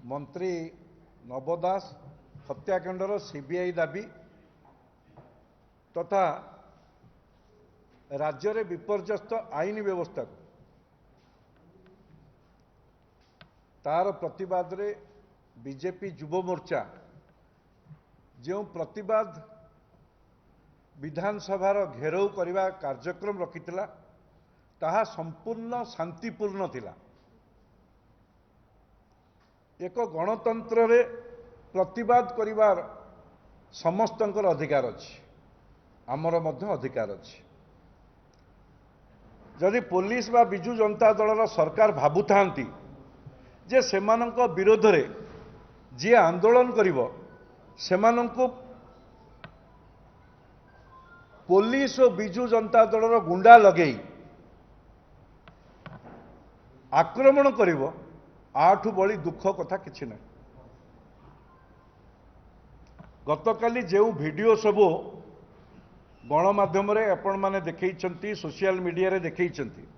मंत्री नव दास हत्याकांडर सीबीआई दाबी तथा राज्य में विपर्यस्त आईन व्यवस्था तार प्रतिवाद रे बीजेपी युव मोर्चा जो प्रतिवाद विधानसभा घेराव करने कार्यक्रम रखिथिला ताहा संपूर्ण शांतिपूर्ण थिला। एक गणतंत्र रे प्रतिवाद करिवार समस्तंकर अधिकार अछि, आमर मध्य अधिकार अछि। जदि पुलिस बा बिजु जनता दलर सरकार भाबुथांती जे सेमानंक विरोध रे जे आंदोलन करिवो सेमानंकु पुलिस और बिजु जनता दलर गुंडा लगेई आक्रमण करिवो आठु बड़ी दुख कथा किछि ना। गतकाली जो वीडियो सबो गणमाध्यम आपण माने देखैछंती, सोशल मीडिया रे देखैछंती,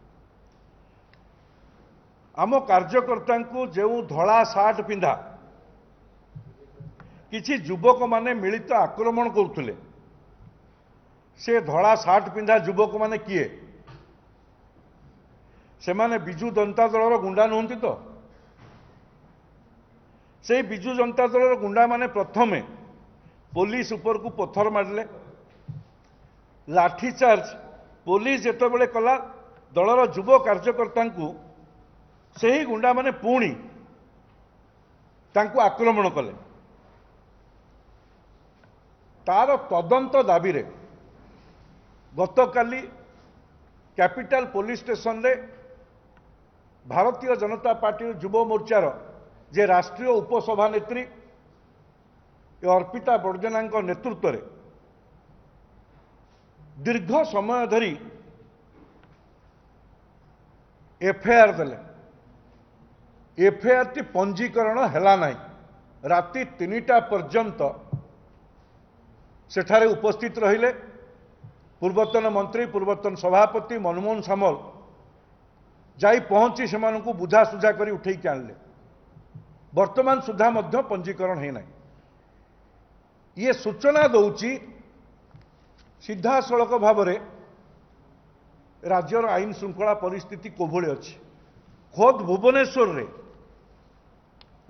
आम कार्यकर्ता को जो धड़ा सार्ट पिंधा किछि युवक माने मिलित आक्रमण करुले से धड़ा सार्ट पिंधा युवक माने किए से माने बिजु जनता दलर गुंडा नुहंती तो से बिजु जनता दलर गुंडा माने प्रथमे पुलिस ऊपर को पत्थर मारले, लाठीचार्ज पुलिस जेते बेले कला दलर युव कार्यकर्ता को सही गुंडा माने पुणी तांको आक्रमण कले। तार तदंत दाबी रे गतकाली कैपिटल पुलिस स्टेशन रे भारतीय जनता पार्टी युव मोर्चार जे राष्ट्रीय उपसभानेत्री अर्पिता बड़जेना नेतृत्व में दीर्घ समय धरी एफआईआर देले। एफआईआर टी पंजीकरण हैला नहीं, राति 3टा पर्यंत सेठारे उपस्थित रहिले पूर्वतन मंत्री पूर्वतन सभापति मनमोहन सामल जाई पहुंची से बुझासुझा कर उठे के आणले। वर्तमान सुधा मध्य पंजीकरण है नहीं। ये सूचना दौची सीधा सड़क भाव में राज्यर आईन श्रृंखला परिस्थिति कोभली अच्छी। खोद भुवनेश्वर रे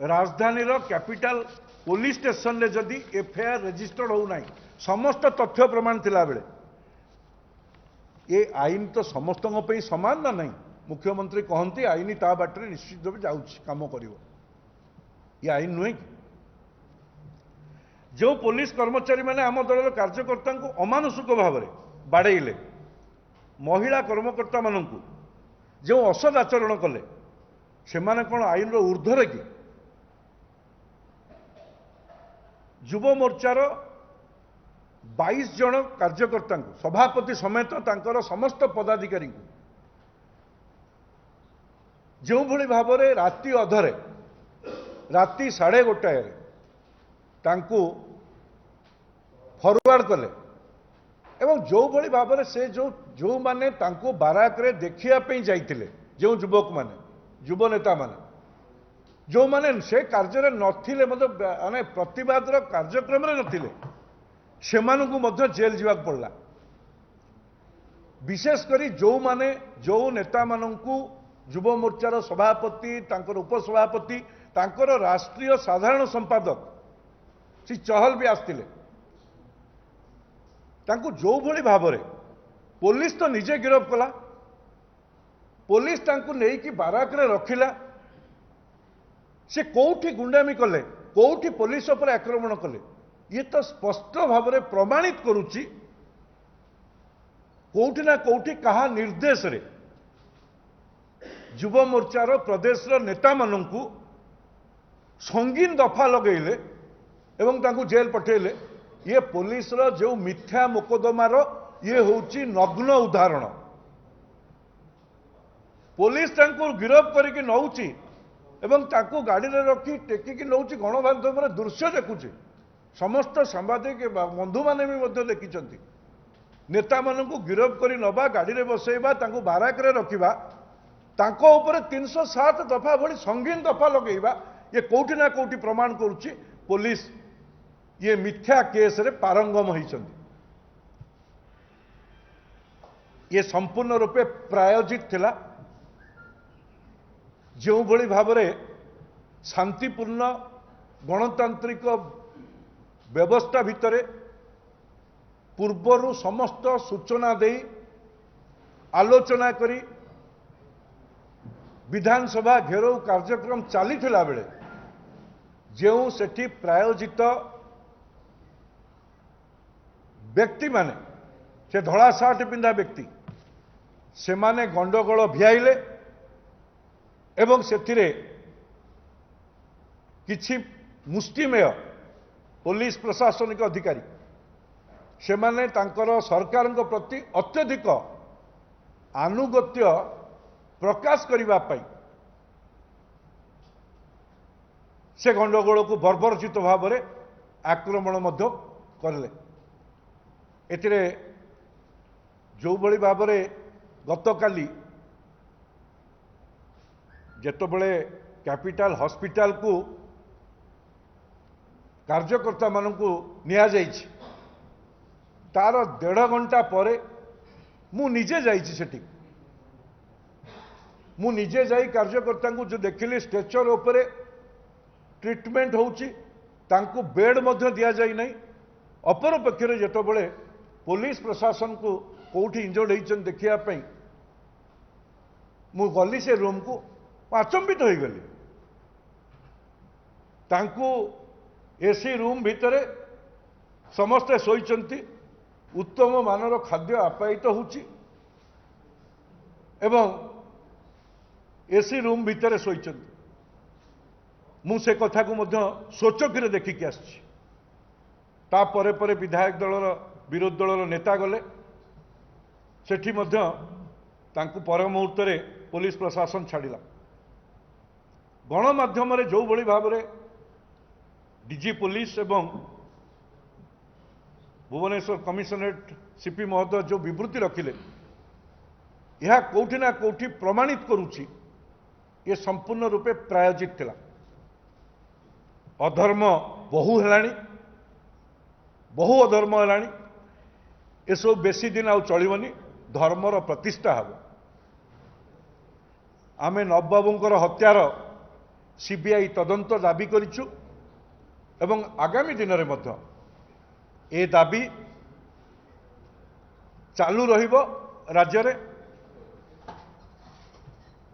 राजधानी कैपिटल पुलिस स्टेशन रे जदि एफआईआर रजिस्टर्ड होना समस्त तथ्य प्रमाण थिला बेले ये आईन तो समस्त समान ना नहीं। मुख्यमंत्री कहती आईन ता बाटर निश्चित भाव जाऊँच काम कर ये आईन नुहे कि जो पुलिस कर्मचारी मैंने आम दल कार्यकर्ता को अमानुषिक भाव में बाड़े महिला कर्मकर्ता मान जो असद आचरण कले से कौन आईन ऊर्ध्वर कि युव मोर्चार 22 जन कार्यकर्ता सभापति समेत तांकर समस्त पदाधिकारी जो भली भाव में राति अधरे राति 1:30 तांकु फॉरवर्ड कले एवं जो भली भाव में से जो माने तांकु बाराक रे देखिया पे जाइतिले जो युवक माने युव नेता माने जो माने से कार्य नथिले माने प्रतिवाद कार्यक्रम रे नथिले सेमानकु मध्य जेल जीवा पड़ला। विशेष करी जो माने जो नेता मानकु युव मोर्चार सभापति तांकर उपसभापति तांकर राष्ट्रीय साधारण संपादक श्री चहल भी आसते जो भली भाव में पुलिस तो निजे गिरफ कला, पुलिस तांकु नहीं कि बाराक रे रखिला, से कोठी गुंडामी कले कोठी पुलिस पर आक्रमण कले ये तो स्पष्ट भाव में प्रमाणित करुच्ची कोठी ना कोठी कहा निर्देश रे युव मोर्चार प्रदेश नेता मानू संगीन दफा लगेले एवं तांकु जेल पठेले। ये पुलिस जो मिथ्या मोकदमार ये होची नग्न उदाहरण। पुलिस तांकु गिरफ करके नौची एवं तांकु गाड़ी रे रखी टेकिकी नौची गणमाध्यम दृश्य देखुची समस्त सांबादिक बंधु माने भी देखिछंती। नेता मानकु गिरफ करी नबा गाड़ी रे बसैबा तांकु बाराक रे रखिबा तांको ऊपर 307 दफा भली संगीन दफा लगेबा ये कोठी ना कोठी प्रमाण करुच्ची पुलिस ये मिथ्या केस रे पारंगम होइछन्ति। ये संपूर्ण रूपे प्रायोजित थिला। जो भली भावरे शांतिपूर्ण गणतांत्रिक व्यवस्था भितरे पूर्वरु समस्त सूचना दे आलोचना करी विधानसभा घेराव कार्यक्रम चली बेले जो सेठी प्रायोजित व्यक्ति माने से धड़ा सार्ट पिंधा व्यक्ति से माने गंडगोल भियाइले एवं सेथिरे किछि मुष्टिमेय पुलिस प्रशासनिक अधिकारी से माने तांकर सरकार प्रति अत्यधिक आनुगत्य प्रकाश करने पाई से गंडगोल को बर्बरचित भाव में आक्रमण मध्य करले। एतिरे जो भली भाव में गतकाली जेतबेले कैपिटल हॉस्पिटल को कार्यकर्ता मानू निया जाइछि तार 1.5 घंटा पर मु निजे जाइछि सेठी मु निजे जाई कार्यकर्ता को जो देखिली स्ट्रेचर उपरे ट्रीटमेंट होउछि तांको बेड मध्य दिया जाई नहीं। अपर पक्षरे जेतबेले पुलिस प्रशासन को कोठी इंजर्ड होइछन देखिया पई मु गली से रूम को अचंबित हो गली। तांको एसी रूम भितरे समस्ते शोइचंती उत्तम मानर खाद्य आप्यायित होउछि एवं एसी रूम भितरे शोइचंती। मु से कथा को मध्य सोचकीरे देखिकी आछि। ता परे परे विधायक दलर विरोधी दलर नेता गले सेठी मध्य तांको पर मुहूर्त रे पुलिस प्रशासन छाड़िला। गणमाध्यम जो भली भाव में डीजी पुलिस एवं भुवनेश्वर कमिशनरेट सीपी महोदय जो विवृत्ति रखिले यह कोठी ना कोठी प्रमाणित करुछि ये संपूर्ण रूपे प्रायोजित थिला। अधर्म बहु हेलाणी बहु अधर्म हेलाणी ये सब बेसी दिन आउ चलिबनी धर्मर प्रतिष्ठा हब। आमे नवबाबूंकर हत्यार सीबीआई तदंत दाबी करिछु एवं आगामी दिन में मध्य ए दाबी चालू रहिबो। राज्य रे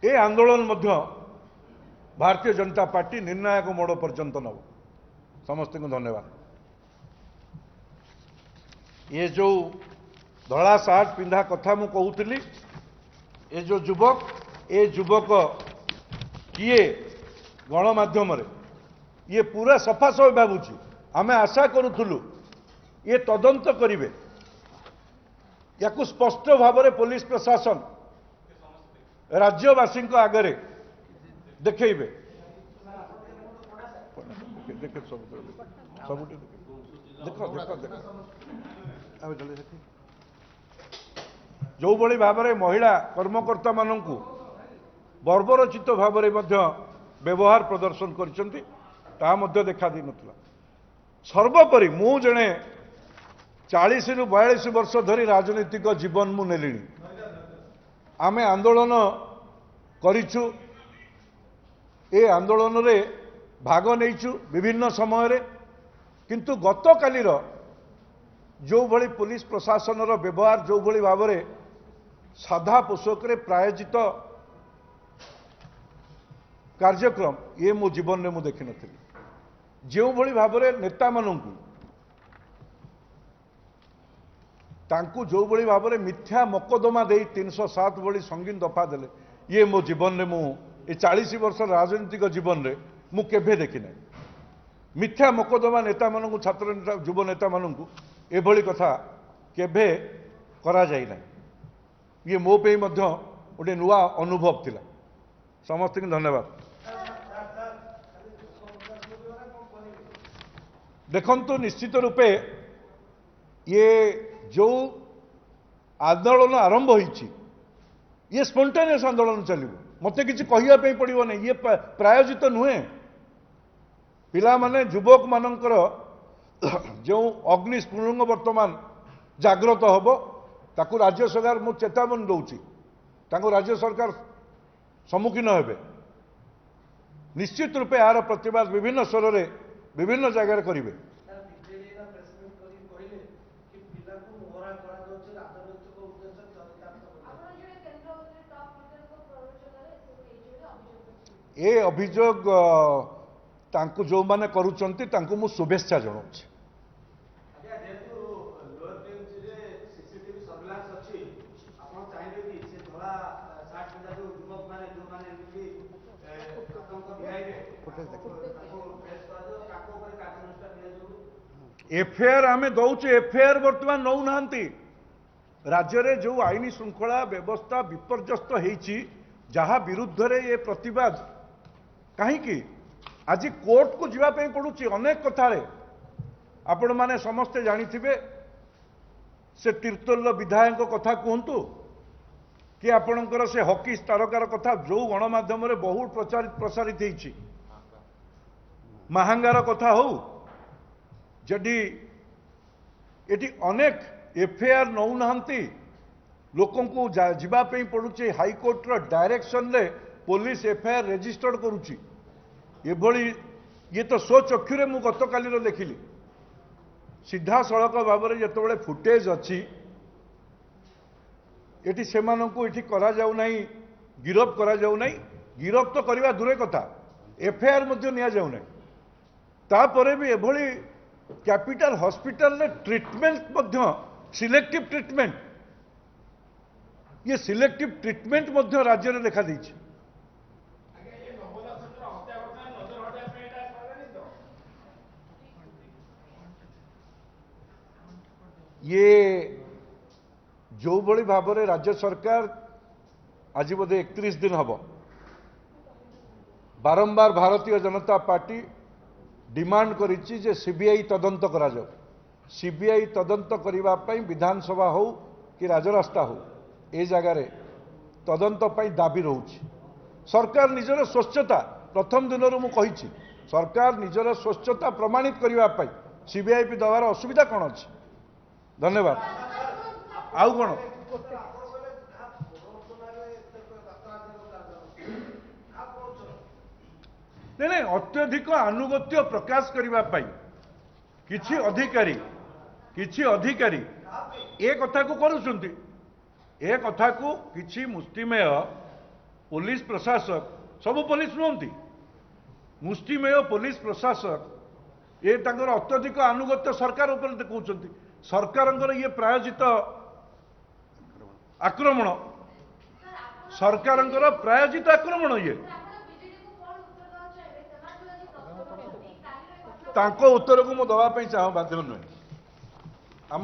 ए आंदोलन मध्य भारतीय जनता पार्टी निर्णायक मोड़ पर्यंत नब। समस्त को धन्यवाद। ये जो धड़ा सार्ट पिंधा कथा मु कहूली ए जो युवक किए गणमाध्यम ये पूरा सफा सफा भावुची आमे आशा करूथुलु ये तदंत करिवे या स्पष्ट भाव में पुलिस प्रशासन राज्यवासी आगे देखइबे। जो भली भाव में महिला कर्मकर्ता मानू बर्बरचित भाव में व्यवहार प्रदर्शन करछंती ता मध्य देखा दी नथिला। सर्वोपरि मु जणे 40 रु 42 वर्ष धरी राजनीतिक जीवन मु नेलिणी। आमे आंदोलन करिछु ए आंदोलन रे भाग नैछु विभिन्न समय रे किंतु गतकालीर जो भली पुलिस प्रशासन व्यवहार जो भली भाव में साधा पोषक रे प्रायोजित कार्यक्रम ये मो जीवन में मु देखि नथिली। जो भली भाव में नेता मानू तांकु जो भली भाव में मिथ्या मकदमा दे 307 भली संगीन दफा देले ये मो जीवन में मु 40 वर्ष राजनीतिक जीवन में मु केभे देखि ना। मिथ्या मकदमा नेता मानू छात्र नेता युव नेता मानू एभली कथा केभे करा जाई ना। ये मो पे मध्य गोटे नुआ अनुभव थिला। समस्त को धन्यवाद। देखंतु निश्चित रूपे ये जो आंदोलन आरंभ होइछि ये स्पॉन्टेनियस आंदोलन चलिबो। मते किछि कहिया पे पड़िबो नै। ये प्रायोजित नुहे पिला माने युवक मानकर जो अग्निस्फुलिंग वर्तमान जाग्रत हम ताकू राज्य सरकार मु चेतावनी दूची राज्य सरकार सम्मुखीन हेबे निश्चित रूपे यार प्रतिवाद विभिन्न स्वर में विभिन्न जगह करेंगे। ए अभियोग तांकु जो माने करूचंती तांकु मु शुभेच्छा जनाऊँ। एफआईआर आम दौचे एफआईआर बर्तमान नौ ना राज्य में जो आईन श्रृंखला व्यवस्था विपर्यस्त होती जहाँ विरुद्ध रे ये प्रतिवाद कहीं आज कोर्ट को जावाई पड़ुची अनेक कथार आपण माने समस्ते जानिथिबे से तीर्तोल विधायक कथा कहतु कि आपणकर से हॉकी तारकार कथा जो गणमाध्यम बहुत प्रसारित होती महांगार कथा हो जदि ये अनेक एफआईआर नौ ना लोकों को जावाई पड़ुची हाईकोर्टर डायरेक्शन रे पुलिस एफआईआर रेजिस्टर्ड करुच्ची ये तो स्वचक्षुरे मु गत काली देखिली सीधा सड़क भाव में जिते फुटेज अच्छी ये से गिरफ करा गिरफ तो करने दूरे कथा एफआईआर तापर भी एभली कैपिटल हॉस्पिटल रे ट्रीटमेंट सिलेक्टिव ट्रीटमेंट ये सिलेक्टिव ट्रीटमेंट राज्य में देखा देछि। ये जो भली भाव में राज्य सरकार आज बोधे 31 दिन हम बारंबार भारतीय जनता पार्टी डिमांड करिछि जे सीबीआई तदंत करा जाओ सीबीआई तदंत करने विधानसभा हो कि राजरास्ता हो ए जगार तदंत दाबी रोचे सरकार निजर स्वच्छता प्रथम दिन मु कही सरकार निजर स्वच्छता प्रमाणित करने सीबीआई दबार असुविधा कौन अच्छी। धन्यवाद। आउ कौन नहीं अत्यधिक आनुगत्य प्रकाश करने किछि अधिकारी ए कथा को करुछंती ए कथा को किछि मुष्टिमेय पुलिस प्रशासक सबु पुलिस नुहंती मुष्टिमेय पुलिस प्रशासक ये तांकर अत्यधिक आनुगत्य सरकार उपर देखौछंती सरकारंकर ये प्रायोजित आक्रमण सरकारंकर प्रायोजित आक्रमण ये तांको उत्तर को मु दवा चाह बाध्य नुहे।